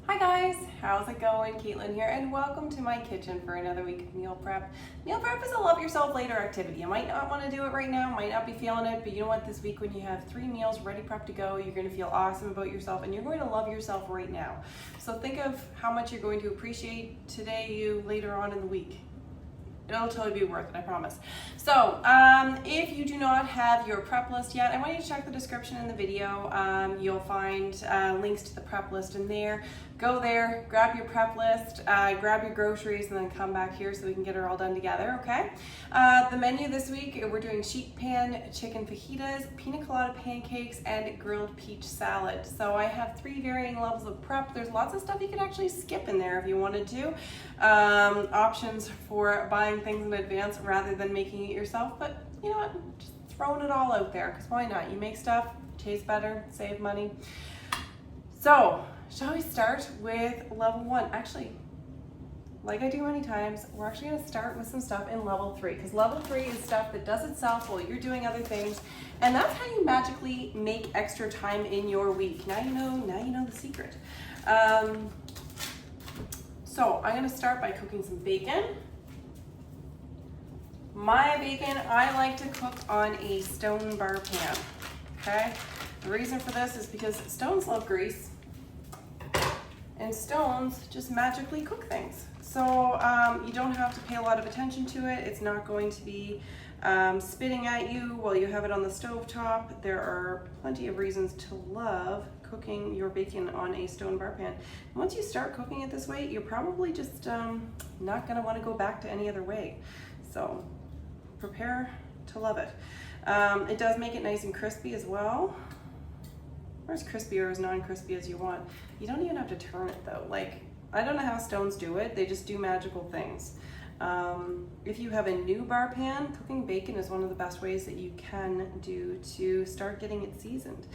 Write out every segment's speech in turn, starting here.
Hi guys, how's it going? Caitlin here, and welcome to my kitchen for another week of meal prep. Meal prep is a love yourself later activity. You might not want to do it right now, might not be feeling it, but you know what? This week when you have 3 meals ready prep to go, you're going to feel awesome about yourself and you're going to love yourself right now. So think of how much you're going to appreciate today you later on in the week. It'll totally be worth it, I promise. So, if you do not have your prep list yet, I want you to check the description in the video. You'll find links to the prep list in there. Go there, grab your prep list, grab your groceries, and then come back here so we can get it all done together, okay? The menu this week, we're doing sheet pan chicken fajitas, Pina Colada pancakes, and grilled peach salad. So I have 3 varying levels of prep. There's lots of stuff you can actually skip in there if you wanted to. Options for buying things in advance rather than making it yourself, but you know what, just throwing it all out there, because why not? You make stuff, tastes better, save money. So, shall we start with level 1? Actually, like I do many times, we're actually going to start with some stuff in level 3, because level 3 is stuff that does itself while you're doing other things, and that's how you magically make extra time in your week. Now you know the secret. So I'm going to start by cooking some bacon. My bacon, I like to cook on a stone bar pan, okay? The reason for this is because stones love grease, and stones just magically cook things. So you don't have to pay a lot of attention to it. It's not going to be spitting at you while you have it on the stove top. There are plenty of reasons to love cooking your bacon on a stone bar pan. And once you start cooking it this way, you're probably just not gonna wanna go back to any other way. So prepare to love it. It does make it nice and crispy as well, or as crispy or as non-crispy as you want. You don't even have to turn it though. Like, I don't know how stones do it, they just do magical things. If you have a new bar pan, cooking bacon is one of the best ways that you can do to start getting it seasoned.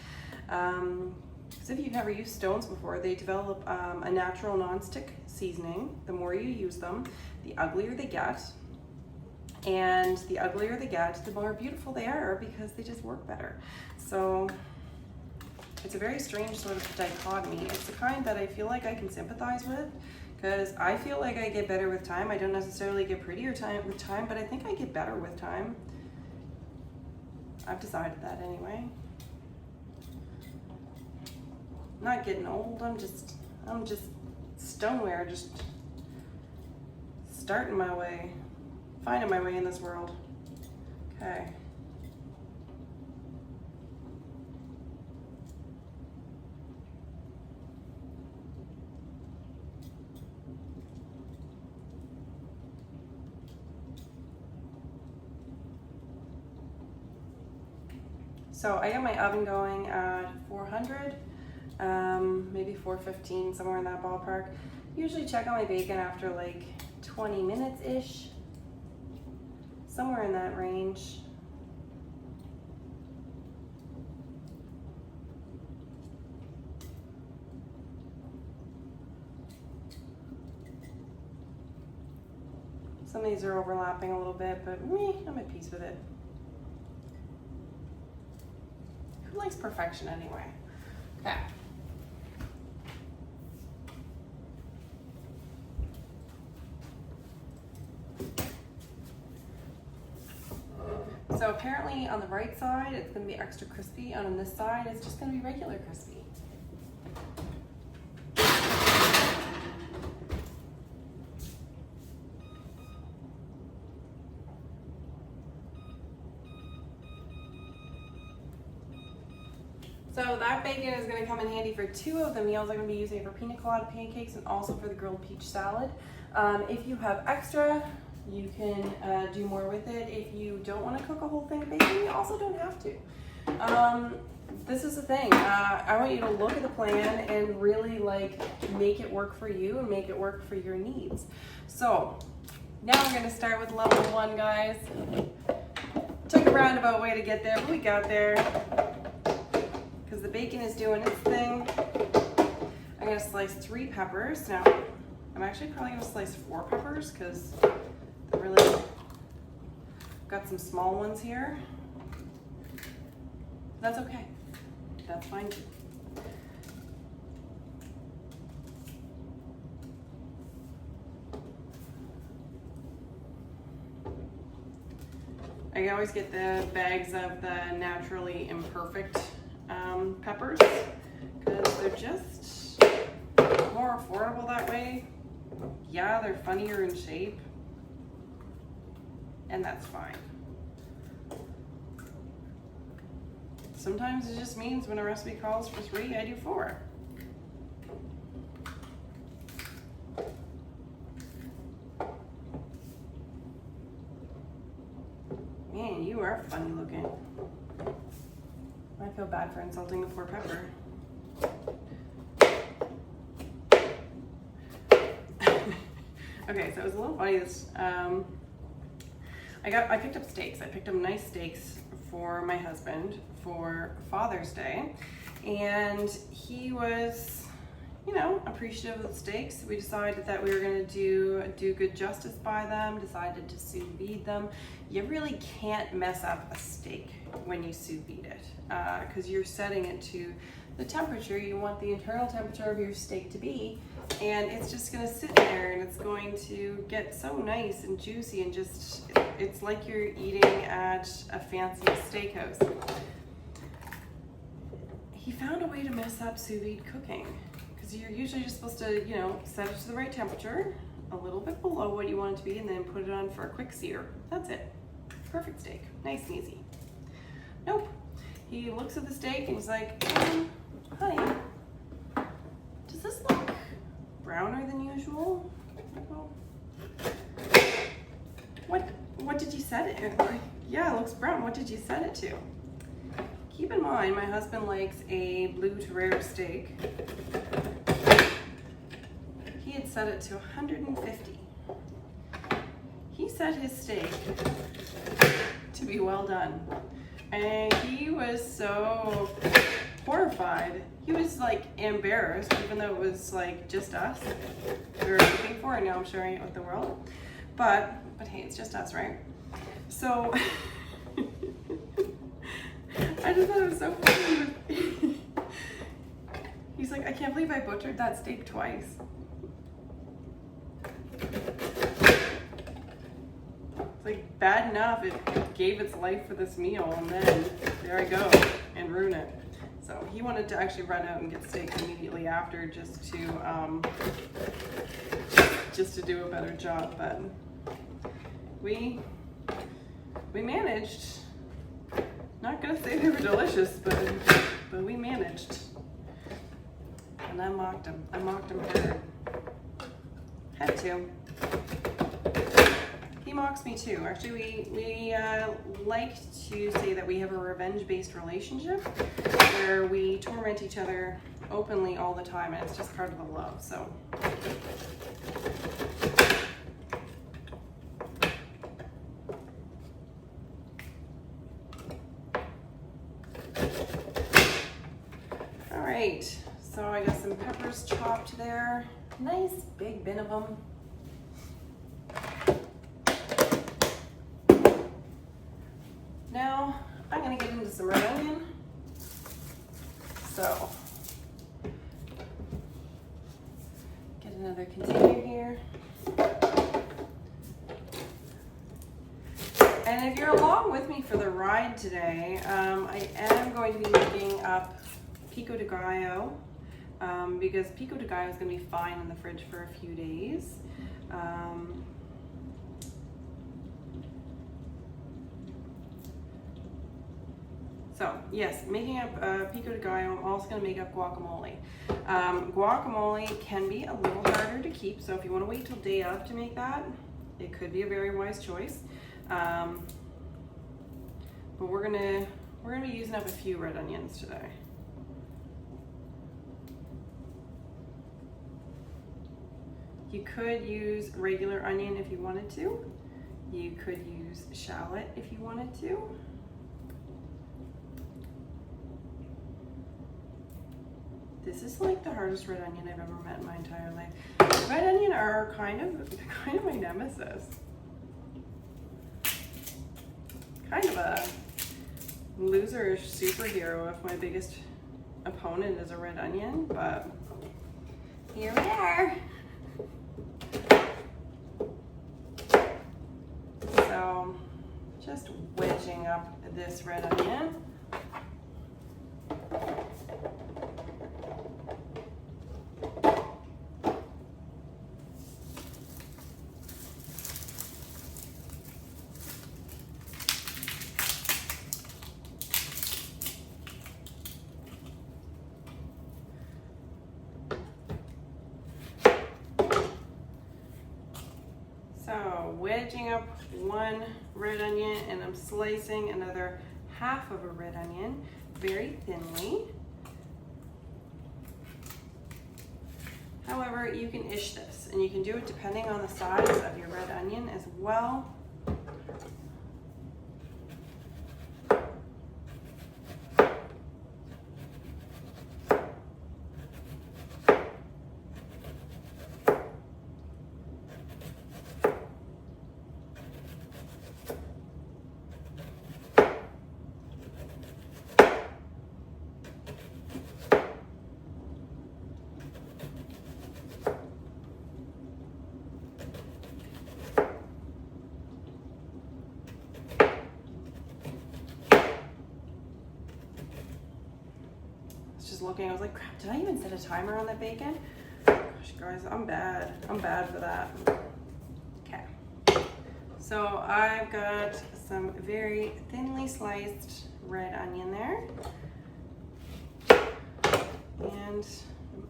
Because if you've never used stones before, they develop a natural non-stick seasoning. The more you use them, the uglier they get. And the uglier they get, the more beautiful they are because they just work better. So it's a very strange sort of dichotomy. It's the kind that I feel like I can sympathize with, because I feel like I get better with time. I don't necessarily get prettier with time, but I think I get better with time. I've decided that anyway. I'm not getting old, I'm just stoneware, just starting my way, finding my way in this world. Okay. So I got my oven going at 400, maybe 415, somewhere in that ballpark. Usually check on my bacon after like 20 minutes-ish, somewhere in that range. Some of these are overlapping a little bit, but I'm at peace with it. Who likes perfection anyway? Okay. So apparently on the right side, it's gonna be extra crispy, and on this side, it's just gonna be regular crispy. So that bacon is going to come in handy for 2 of the meals I'm going to be using for Pina Colada pancakes and also for the grilled peach salad. If you have extra, you can do more with it. If you don't want to cook a whole thing of bacon, you also don't have to. This is the thing. I want you to look at the plan and really like make it work for you and make it work for your needs. So now we're going to start with level 1, guys. Took a roundabout way to get there, but we got there. Because the bacon is doing its thing. I'm gonna slice 3 peppers. Now, I'm actually probably gonna slice 4 peppers because I really got some small ones here. That's okay. That's fine too. I always get the bags of the naturally imperfect peppers because they're just more affordable that way. Yeah, they're funnier in shape, and that's fine. Sometimes it just means when a recipe calls for 3, I do 4. Man, you are funny looking. I feel bad for insulting the poor pepper. Okay, so it was a little funny. This I picked up steaks. I picked up nice steaks for my husband for Father's Day, and he was, you know, appreciative of the steaks. We decided that we were going to do good justice by them. Decided to sous vide them. You really can't mess up a steak when you sous vide it because you're setting it to the temperature you want the internal temperature of your steak to be, and it's just going to sit there and it's going to get so nice and juicy and just, it's like you're eating at a fancy steakhouse. He found a way to mess up sous vide cooking because you're usually just supposed to, you know, set it to the right temperature, a little bit below what you want it to be, and then put it on for a quick sear. That's it. Perfect steak. Nice and easy. Nope. He looks at the steak and he's like, honey, does this look browner than usual? What did you set it? Yeah, it looks brown. What did you set it to? Keep in mind, my husband likes a blue to rare steak. He had set it to 150. He set his steak to be well done. And he was so horrified. He was like embarrassed, even though it was like just us we were looking for, and now I'm sharing it with the world. But hey, it's just us, right? So I just thought it was so funny. He's like, I can't believe I butchered that steak twice. It's like bad enough it gave its life for this meal, and then there I go and ruin it. So he wanted to actually run out and get steak immediately after just to do a better job, but we managed. Not gonna say they were delicious, but we managed. And I mocked him. I mocked him hard. Had to. He mocks me too. Actually, we like to say that we have a revenge-based relationship where we torment each other openly all the time, and it's just part of the love. So. All right. So I got some peppers chopped there. Nice big bin of them. Now I'm gonna get into some red onion. So get another container here. And if you're along with me for the ride today, I am going to be making up pico de gallo because pico de gallo is going to be fine in the fridge for a few days. So yes, making up pico de gallo. I'm also going to make up guacamole. Guacamole can be a little harder to keep, so if you want to wait till day of to make that, it could be a very wise choice. But we're gonna be using up a few red onions today. You could use regular onion if you wanted to. You could use shallot if you wanted to. This is like the hardest red onion I've ever met in my entire life. Red onion are kind of my nemesis. Kind of a loser-ish superhero if my biggest opponent is a red onion, but here we are. So just whisk up this red onion. So wedging up one red onion, and I'm slicing another half of a red onion very thinly. However, you can ish this, and you can do it depending on the size of your red onion as well. Looking, I was like, crap, did I even set a timer on that bacon? Gosh, guys, I'm bad. I'm bad for that. Okay. So I've got some very thinly sliced red onion there. And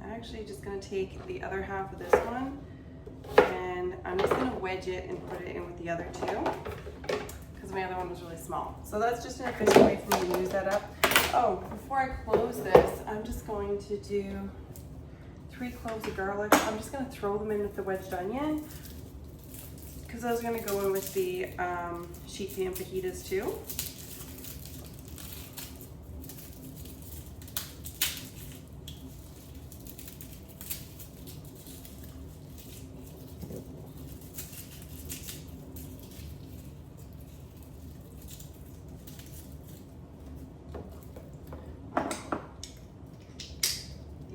I'm actually just going to take the other half of this one, and I'm just going to wedge it and put it in with the other two, because my other one was really small. So that's just an efficient way for me to use that up. Oh, before I close this, I'm just going to do 3 cloves of garlic. I'm just going to throw them in with the wedged onion, because those are going to go in with the sheet pan fajitas too.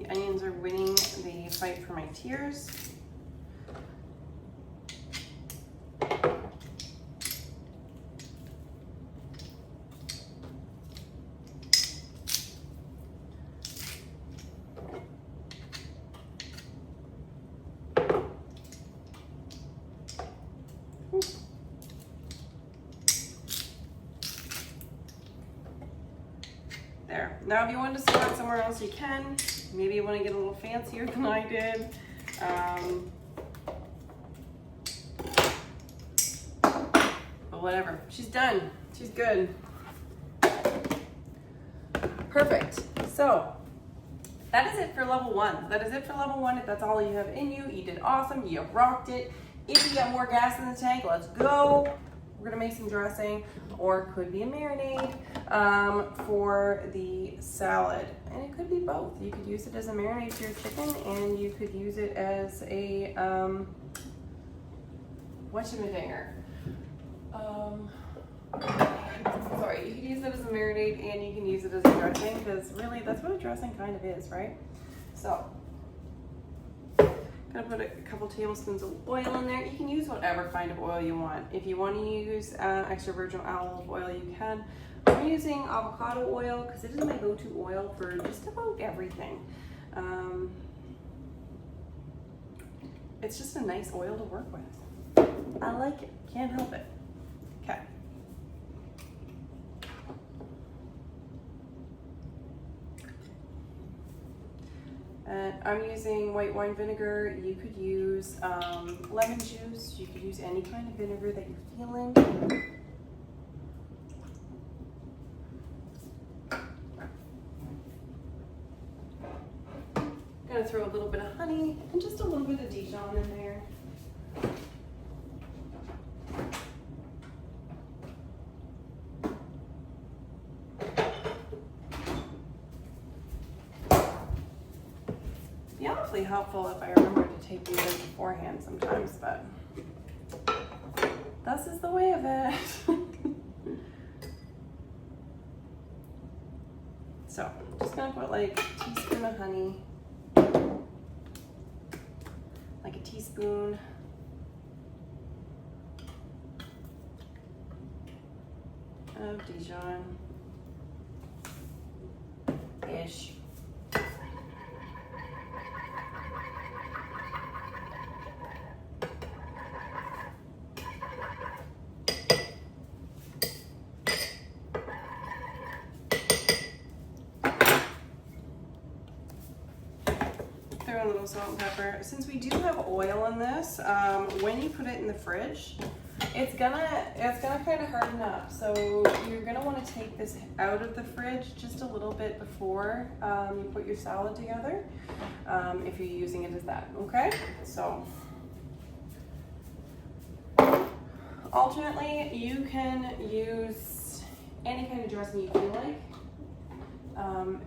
Onions are winning the fight for my tears. There. Now if you want to store it somewhere else, you can. Maybe you want to get a little fancier than I did. But whatever. She's done. She's good. Perfect. So that is it for level 1. That is it for level 1. If that's all you have in you, you did awesome. You rocked it. If you got more gas in the tank, let's go. We're gonna make some dressing, or it could be a marinade for the salad. And it could be both. You could use it as a marinade for your chicken, and you could use it as a, whatchamajinger. Sorry, you can use it as a marinade, and you can use it as a dressing, because really that's what a dressing kind of is, right? So, gonna put a couple tablespoons of oil in there. You can use whatever kind of oil you want. If you want to use extra virgin olive oil, you can. I'm using avocado oil because it is my go-to oil for just about everything. It's just a nice oil to work with. I like it. Can't help it. Okay. I'm using white wine vinegar. You could use lemon juice. You could use any kind of vinegar that you're feeling. Gonna throw a little bit of honey and just a little bit of Dijon in there. Be awfully helpful if I remember to take these in beforehand sometimes, but this is the way of it. So, just gonna put like a teaspoon of honey, like a teaspoon. of Dijon-ish. Throw a little salt and pepper. Since we do have oil in this, when you put it in the fridge, it's gonna kind of harden up. So you're gonna want to take this out of the fridge just a little bit before you put your salad together, if you're using it as that. Okay, so alternately, you can use any kind of dressing you feel like.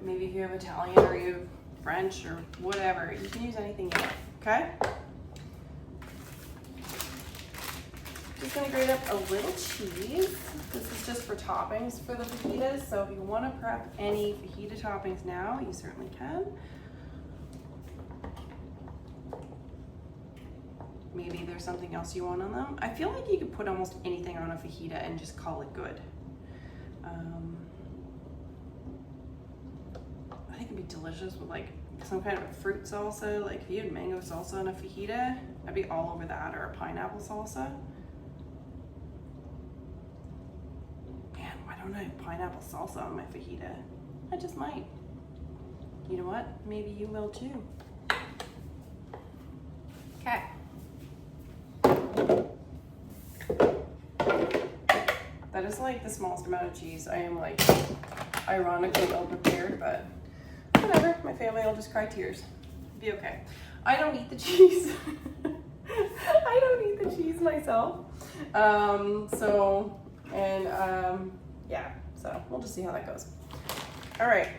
Maybe if you have Italian or you have French or whatever, you can use anything you like, okay? Just gonna grate up a little cheese. This is just for toppings for the fajitas, so if you wanna prep any fajita toppings now, you certainly can. Maybe there's something else you want on them. I feel like you could put almost anything on a fajita and just call it good. I think it'd be delicious with like some kind of a fruit salsa. Like if you had mango salsa on a fajita, I'd be all over that, or a pineapple salsa. Man, why don't I have pineapple salsa on my fajita? I just might. You know what? Maybe you will too. Okay. That is like the smallest amount of cheese. I am like ironically ill prepared, but whatever. My family will just cry tears. Be okay. I don't eat the cheese. I don't eat the cheese myself. Yeah, so we'll just see how that goes. All right.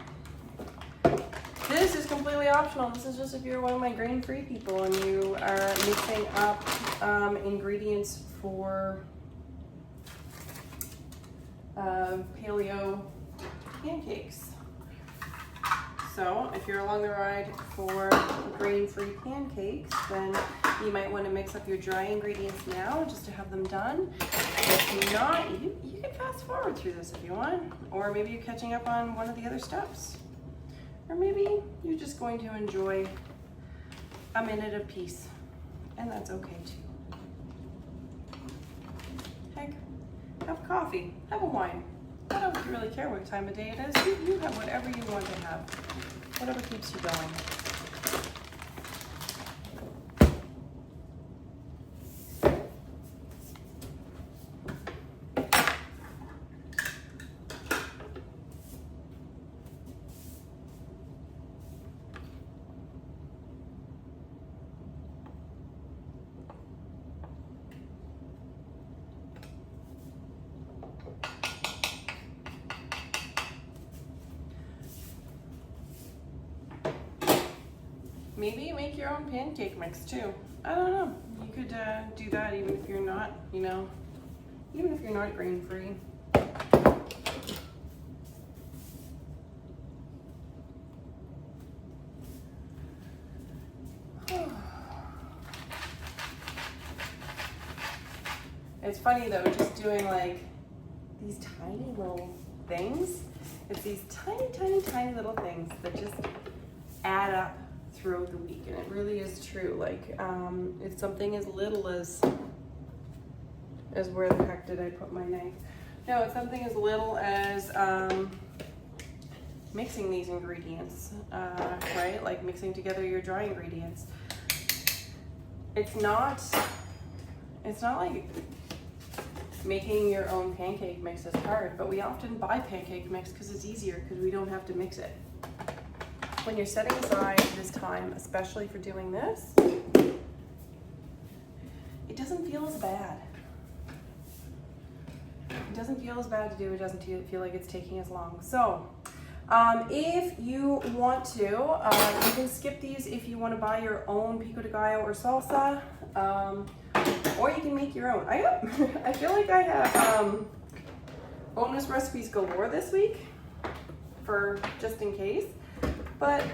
This is completely optional. This is just if you're one of my grain-free people and you are mixing up ingredients for paleo pancakes. So if you're along the ride for grain-free pancakes, then you might want to mix up your dry ingredients now just to have them done. If not, you can fast forward through this if you want, or maybe you're catching up on one of the other steps. Or maybe you're just going to enjoy a minute of peace, and that's okay too. Heck, have coffee, have a wine. I don't really care what time of day it is. You have whatever you want to have, whatever keeps you going. Maybe you make your own pancake mix too. I don't know. You could do that even if you're not, even if you're not grain-free. It's funny though, just doing like these tiny little things. It's these tiny, tiny, tiny little things that just add up throughout the week, and it really is true. Like it's something as little as where the heck did I put my knife? No, it's something as little as mixing these ingredients, right? Like mixing together your dry ingredients. It's not like making your own pancake mix is hard, but we often buy pancake mix because it's easier because we don't have to mix it. When you're setting aside this time, especially for doing this, it doesn't feel as bad. It doesn't feel as bad to do. It doesn't feel like it's taking as long. So if you want to, you can skip these if you want to buy your own pico de gallo or salsa, or you can make your own. I feel like I have bonus recipes galore this week for just in case. But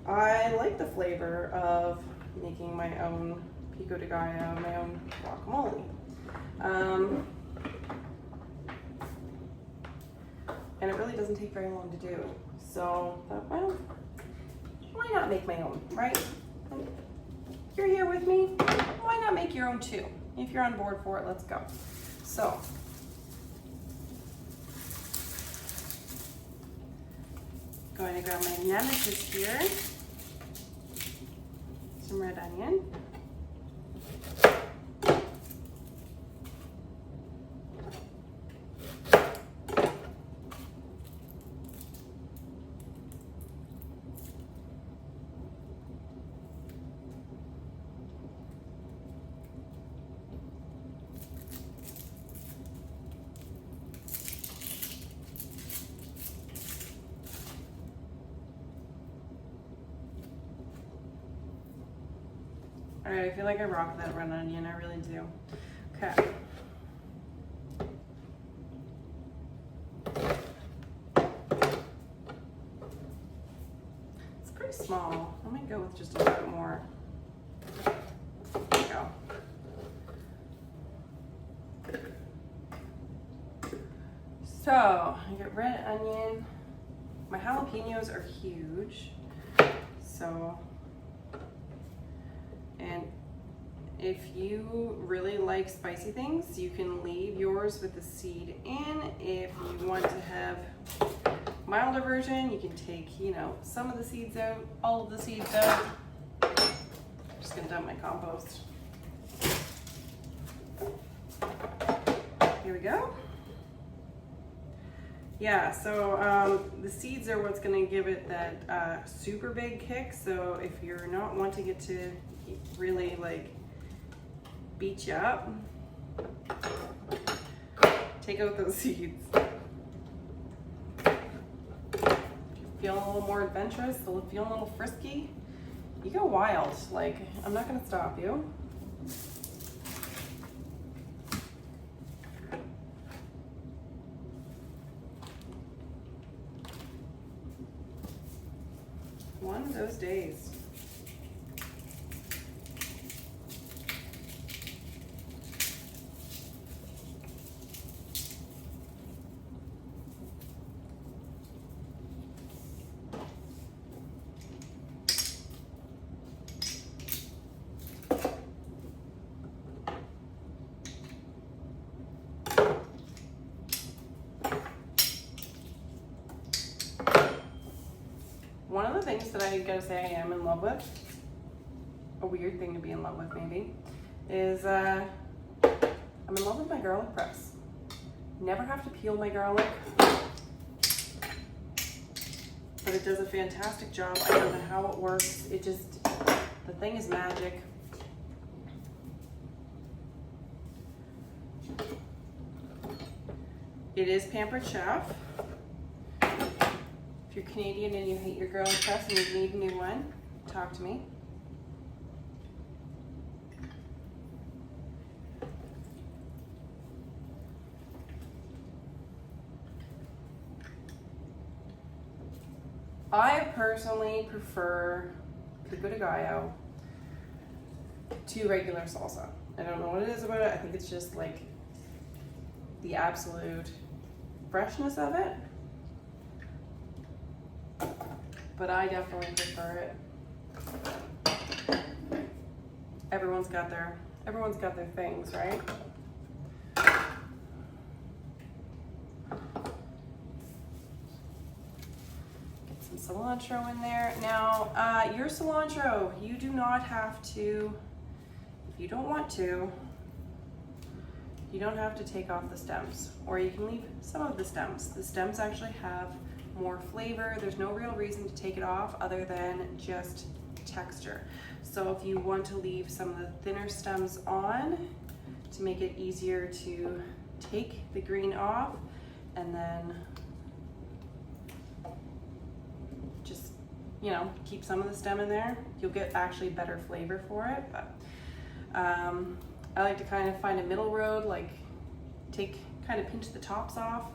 I like the flavor of making my own pico de gallo, my own guacamole. and it really doesn't take very long to do. So, well, why not make my own, right? You're here with me, why not make your own too? If you're on board for it, let's go. So, going to grab my nemesis here, some red onion. All right, I feel like I rock that red onion, I really do. Okay. It's pretty small. I'm gonna go with just a little bit more. There we go. So, I get red onion. My jalapenos are huge. So, and if you really like spicy things, you can leave yours with the seed in. If you want to have milder version, you can take, you know, some of the seeds out, all of the seeds out. I'm just gonna dump my compost. Here we go. Yeah, so the seeds are what's gonna give it that super big kick. So if you're not wanting it to really like beat you up, take out those seeds. If you're feeling a little more adventurous, feeling a little frisky, you go wild. Like, I'm not gonna stop you. One of those days. One of the things that I gotta say I am in love with, a weird thing to be in love with maybe, is I'm in love with my garlic press. Never have to peel my garlic, but it does a fantastic job. I don't know how it works. It just, the thing is magic. It is Pampered Chef. If you're Canadian and you hate your garlic press and you need a new one, talk to me. I personally prefer pico de gallo to regular salsa. I don't know what it is about it. I think it's just like the absolute freshness of it. But I definitely prefer it. Everyone's got their things, right? Get some cilantro in there. Now, your cilantro, you do not have to, if you don't want to, you don't have to take off the stems, or you can leave some of the stems. The stems actually have more flavor. There's no real reason to take it off other than just texture. So if you want to leave some of the thinner stems on to make it easier to take the green off, and then just, you know, keep some of the stem in there, you'll get actually better flavor for it. But I like to kind of find a middle road, like kind of pinch the tops off.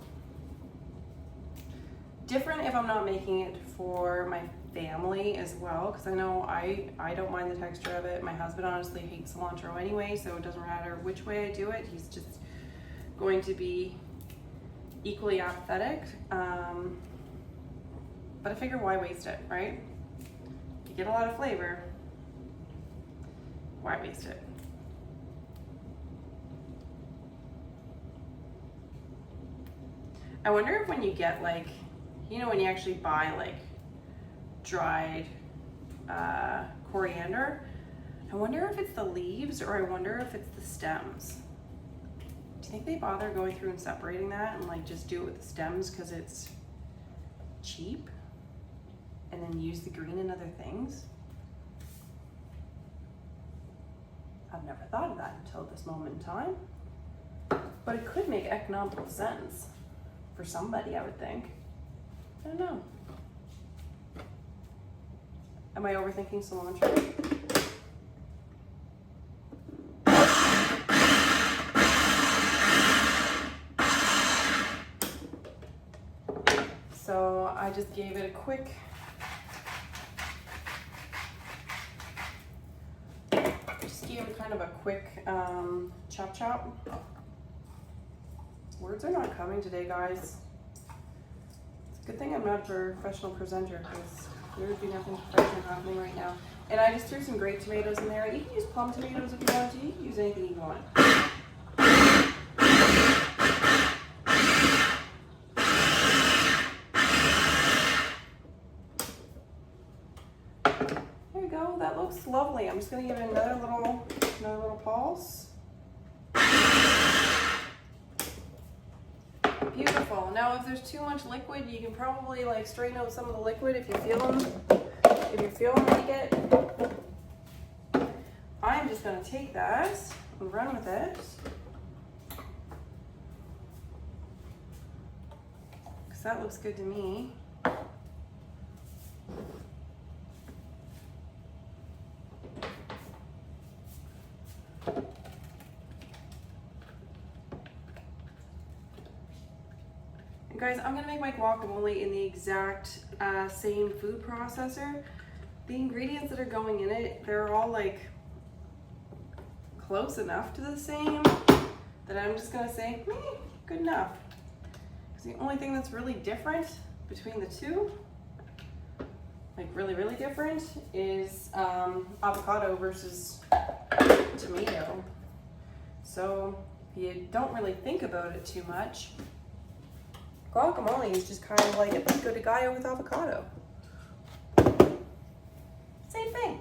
Different if I'm not making it for my family as well, because I know I don't mind the texture of it. My husband honestly hates cilantro anyway, so it doesn't matter which way I do it. He's just going to be equally apathetic. But I figure why waste it, right? You get a lot of flavor, why waste it? I wonder if when you get like, you know, when you actually buy like dried coriander, I wonder if it's the leaves or I wonder if it's the stems. Do you think they bother going through and separating that and like just do it with the stems because it's cheap and then use the green in other things? I've never thought of that until this moment in time, but it could make economical sense for somebody, I would think. I don't know. Am I overthinking cilantro? So I just gave it a quick kind of a quick chop chop. Words are not coming today, guys. It's a good thing I'm not a professional presenter because there would be nothing professional happening right now. And I just threw some grape tomatoes in there. You can use plum tomatoes if you want to. You can use anything you want. There we go. That looks lovely. I'm just going to give it another little pulse. Beautiful. Now, if there's too much liquid, you can probably like strain out some of the liquid if you're feeling like it. I'm just going to take that and run with it. Because that looks good to me. Guys, I'm gonna make my guacamole in the exact same food processor. The ingredients that are going in it, they're all like close enough to the same that I'm just gonna say, good enough. Because the only thing that's really different between the two, like really different, is avocado versus tomato. So if you don't really think about it too much, guacamole is just kind of like a pico de gallo with avocado. Same thing,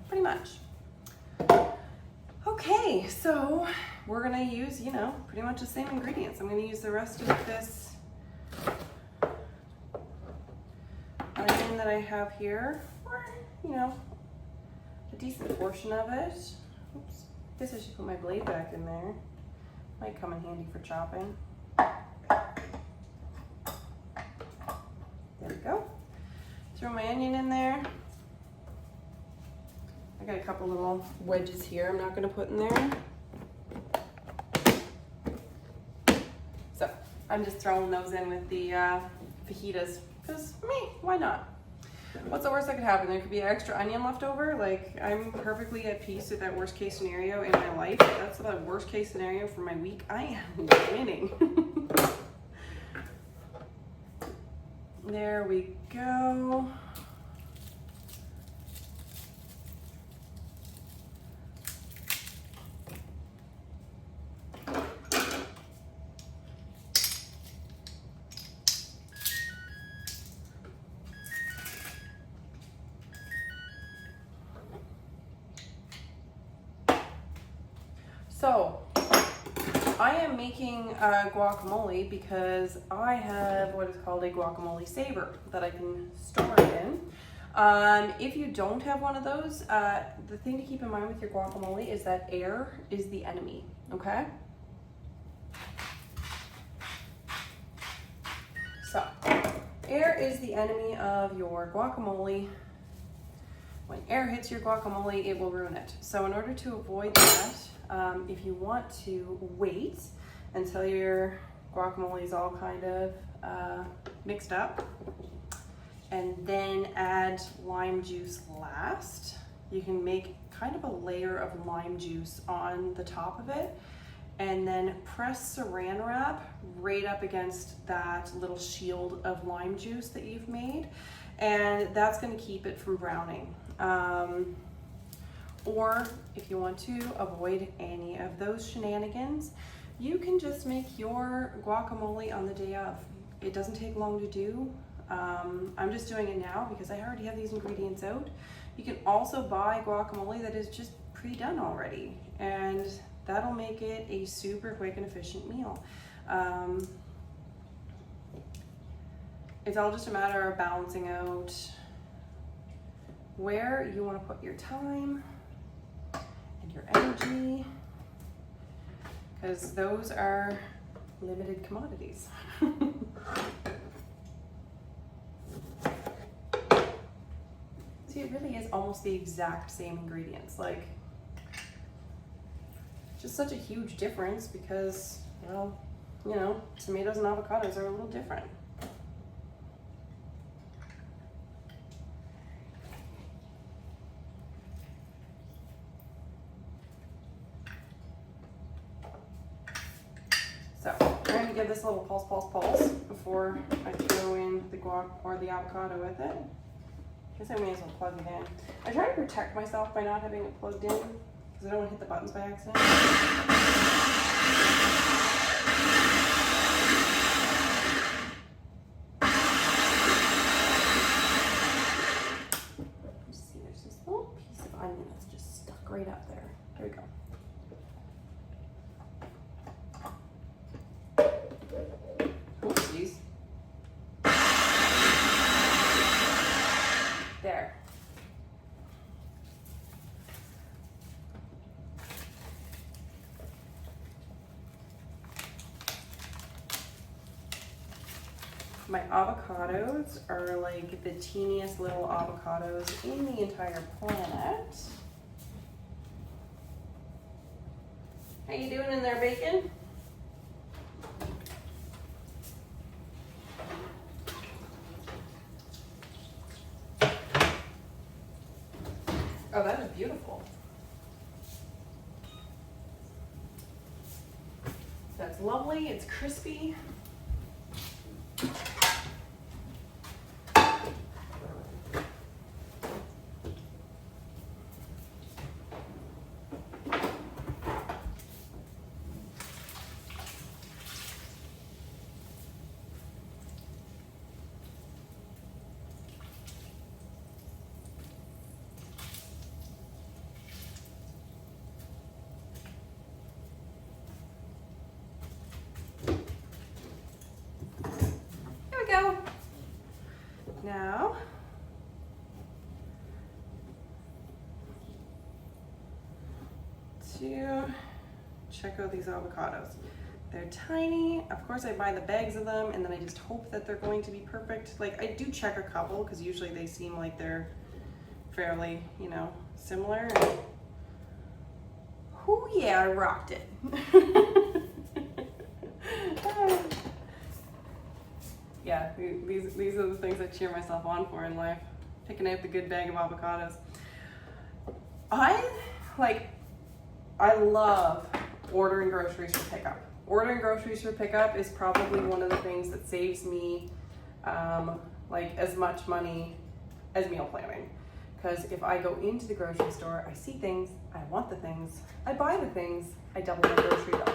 pretty much. Okay, so we're gonna use, you know, pretty much the same ingredients. I'm gonna use the rest of this onion that I have here, or, you know, a decent portion of it. Oops, I guess I should put my blade back in there. Might come in handy for chopping. There we go. Throw my onion in there. I got a couple little wedges here I'm not going to put in there. So I'm just throwing those in with the fajitas because why not? What's the worst that could happen? There could be extra onion left over. Like, I'm perfectly at peace with that worst case scenario in my life. If that's the worst case scenario for my week, I am winning. There we go. So I am making guacamole because I have what is called a guacamole saver that I can store it in. If you don't have one of those, the thing to keep in mind with your guacamole is that air is the enemy, okay? So, air is the enemy of your guacamole. When air hits your guacamole, it will ruin it. So in order to avoid that, if you want to wait until your guacamole is all kind of mixed up and then add lime juice last, you can make kind of a layer of lime juice on the top of it. and then press saran wrap right up against that little shield of lime juice that you've made, and that's going to keep it from browning. Or if you want to avoid any of those shenanigans, you can just make your guacamole on the day of. It doesn't take long to do. I'm just doing it now because I already have these ingredients out. You can also buy guacamole that is just pre-done already, and that'll make it a super quick and efficient meal. It's all just a matter of balancing out where you want to put your time and your energy, because those are limited commodities. See, it really is almost the exact same ingredients. Like, just such a huge difference because, well, you know, tomatoes and avocados are a little different. So I'm going to give this a little pulse before I throw in the guac or the avocado with it. I guess I may as well plug it in. I try to protect myself by not having it plugged in because I don't want to hit the buttons by accident. See, there's this little piece of onion that's just stuck right up there. There we go. Oopsies. There. My avocados are like the teeniest little avocados in the entire planet. How you doing in there, bacon? Oh, that is beautiful. That's lovely, it's crispy. Go. Now, to check out these avocados. They're tiny. Of course, I buy the bags of them and then I just hope that they're going to be perfect. Like, I do check a couple because usually they seem like they're fairly, you know, similar. And, oh yeah, I rocked it. Yeah, these are the things I cheer myself on for in life. Picking out the good bag of avocados. I love ordering groceries for pickup. Ordering groceries for pickup is probably one of the things that saves me like as much money as meal planning. Because if I go into the grocery store, I see things, I want the things, I buy the things, I double my grocery bill.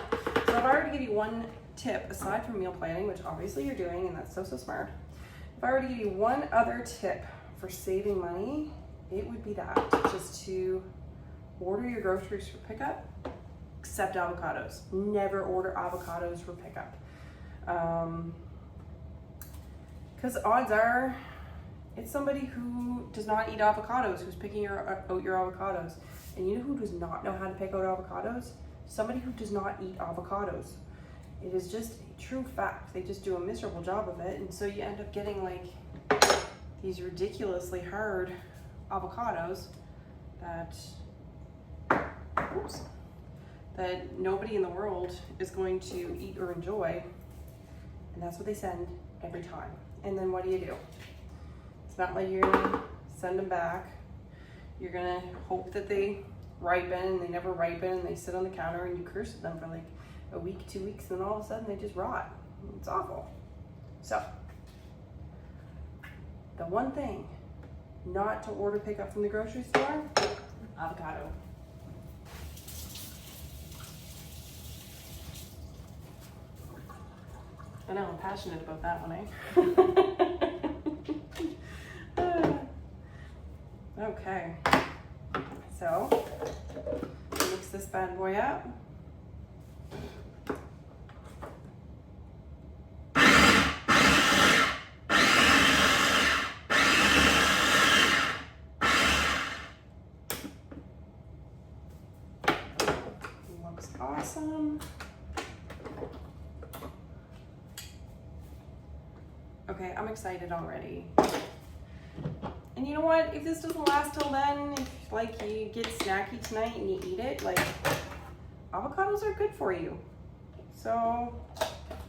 So if I were to give you one tip aside from meal planning, which obviously you're doing and that's so smart, if I were to give you one other tip for saving money, it would be that, just to order your groceries for pickup, except avocados. Never order avocados for pickup. Because odds are it's somebody who does not eat avocados who's picking out your avocados. And you know who does not know how to pick out avocados? Somebody who does not eat avocados. It is just a true fact. They just do a miserable job of it. And so you end up getting like these ridiculously hard avocados that, oops, that nobody in the world is going to eat or enjoy. And that's what they send every time. And then what do? It's not like you're gonna send them back. You're gonna hope that they ripen and they never ripen and they sit on the counter and you curse at them for like a week, 2 weeks, and then all of a sudden they just rot. It's awful. So, the one thing not to order pickup from the grocery store, avocado. I know, I'm passionate about that one, eh? Okay, so mix this bad boy up. Looks awesome. Okay, I'm excited already. And you know what? If this doesn't last till then, if like you get snacky tonight and you eat it, like avocados are good for you. So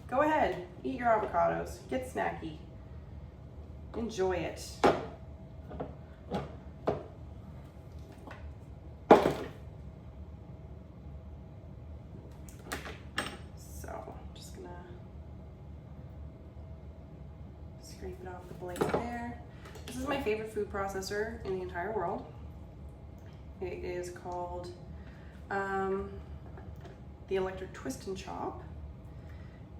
go ahead, eat your avocados, get snacky, enjoy it. So just gonna scrape it off the blade there. This is my favorite food processor in the entire world. It is called the electric twist and chop.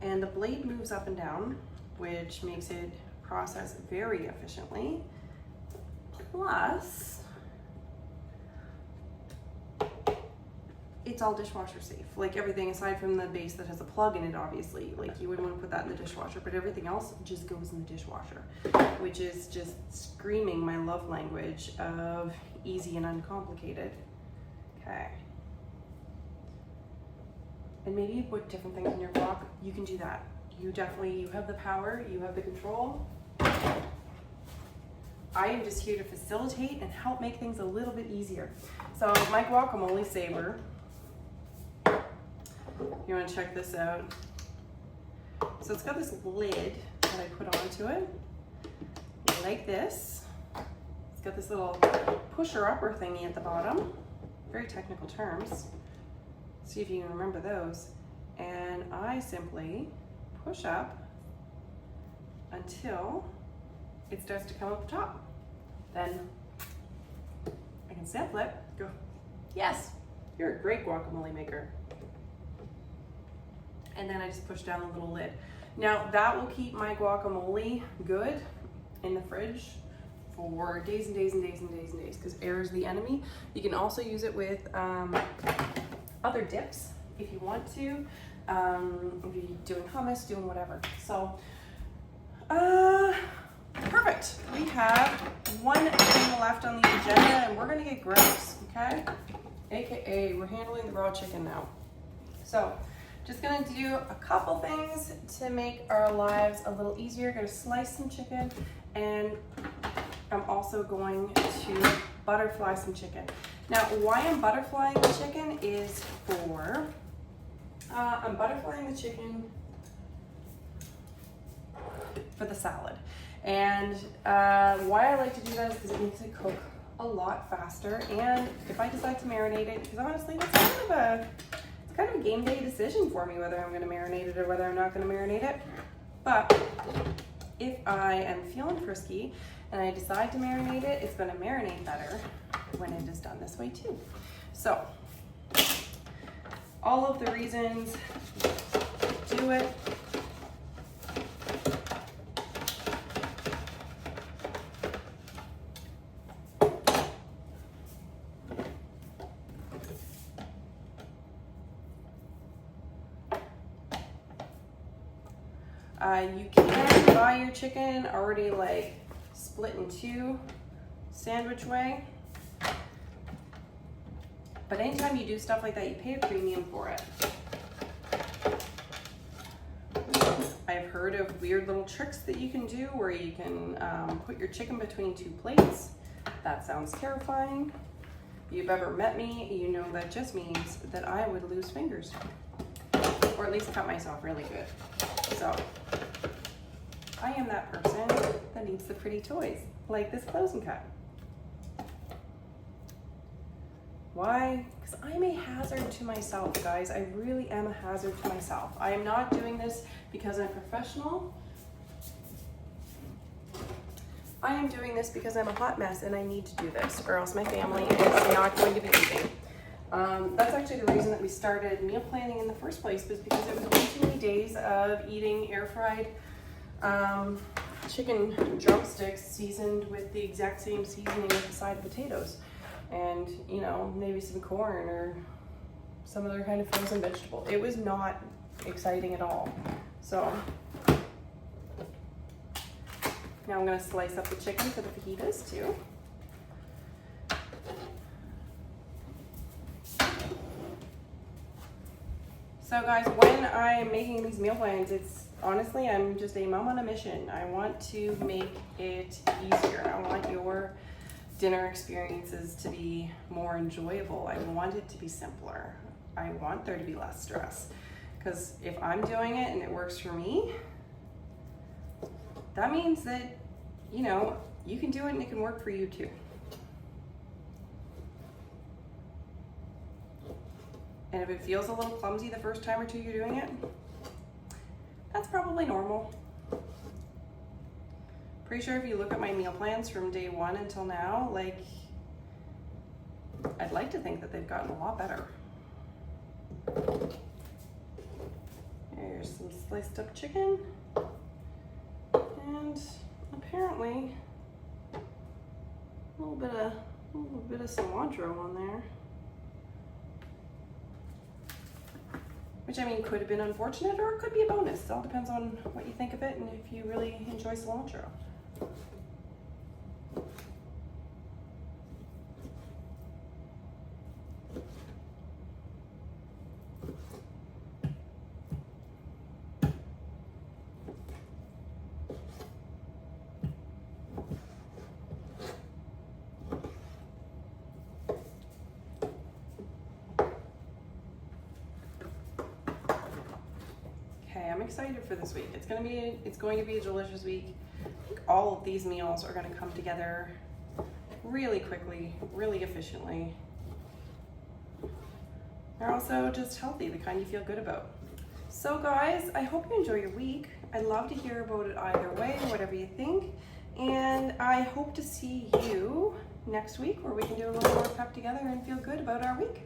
And the blade moves up and down, which makes it process very efficiently. Plus, it's all dishwasher safe. Like everything aside from the base that has a plug in it, obviously. Like you wouldn't want to put that in the dishwasher, but everything else just goes in the dishwasher, which is just screaming my love language of easy and uncomplicated. Okay. And maybe you put different things in your guac. You can do that. You have the power, you have the control. I am just here to facilitate and help make things a little bit easier. So my guacamole saver, you want to check this out. So it's got this lid that I put onto it, like this. It's got this little pusher-upper thingy at the bottom. Very technical terms. See if you can remember those. And I simply push up until it starts to come up the top. Then I can sample it, go, yes, you're a great guacamole maker. And then I just push down the little lid. Now that will keep my guacamole good in the fridge for days and days and days and days and days, because air is the enemy. You can also use it with other dips if you want to, if you're doing hummus, doing whatever. So, perfect. We have one thing left on the agenda and we're gonna get gross, okay? AKA, we're handling the raw chicken now. So, just gonna do a couple things to make our lives a little easier. Gonna slice some chicken, and I'm also going to butterfly some chicken. Now, why I'm butterflying the chicken is for, I'm butterflying the chicken for the salad. And why I like to do that is because it makes it cook a lot faster. And if I decide to marinate it, because honestly, that's kind of a game day decision for me whether I'm going to marinate it or whether I'm not going to marinate it. But if I am feeling frisky and I decide to marinate it, it's going to marinate better when it is done this way too. So, all of the reasons to do it. You can buy your chicken already like split in two, sandwich way. But anytime you do stuff like that, you pay a premium for it. I've heard of weird little tricks that you can do where you can put your chicken between two plates. That sounds terrifying. If you've ever met me, you know that just means that I would lose fingers. Or at least cut myself really good. So, I am that person that needs the pretty toys, like this close and cut. Why? Because I'm a hazard to myself, guys. I really am a hazard to myself. I am not doing this because I'm professional. I am doing this because I'm a hot mess and I need to do this, or else my family is not going to be eating. That's actually the reason that we started meal planning in the first place, was because it was way too many days of eating air fried chicken drumsticks seasoned with the exact same seasoning as the side potatoes. And, you know, maybe some corn or some other kind of frozen vegetable. It was not exciting at all. So now I'm gonna slice up the chicken for the fajitas too. So guys, when I'm making these meal plans, it's honestly, I'm just a mom on a mission. I want to make it easier. I want your dinner experiences to be more enjoyable. I want it to be simpler. I want there to be less stress. Because if I'm doing it and it works for me, that means that, you know, you can do it and it can work for you too. And if it feels a little clumsy the first time or two you're doing it, that's probably normal. Pretty sure if you look at my meal plans from day one until now, like, I'd like to think that they've gotten a lot better. Here's some sliced up chicken. And apparently a little bit of cilantro on there. Which, I mean, could have been unfortunate or it could be a bonus. It all depends on what you think of it and if you really enjoy cilantro. I'm excited for this week. It's going to be a delicious week. I think all of these meals are going to come together really quickly, really efficiently. They're also just healthy, the kind you feel good about. So guys, I hope you enjoy your week. I'd love to hear about it either way, whatever you think. And I hope to see you next week where we can do a little more prep together and feel good about our week.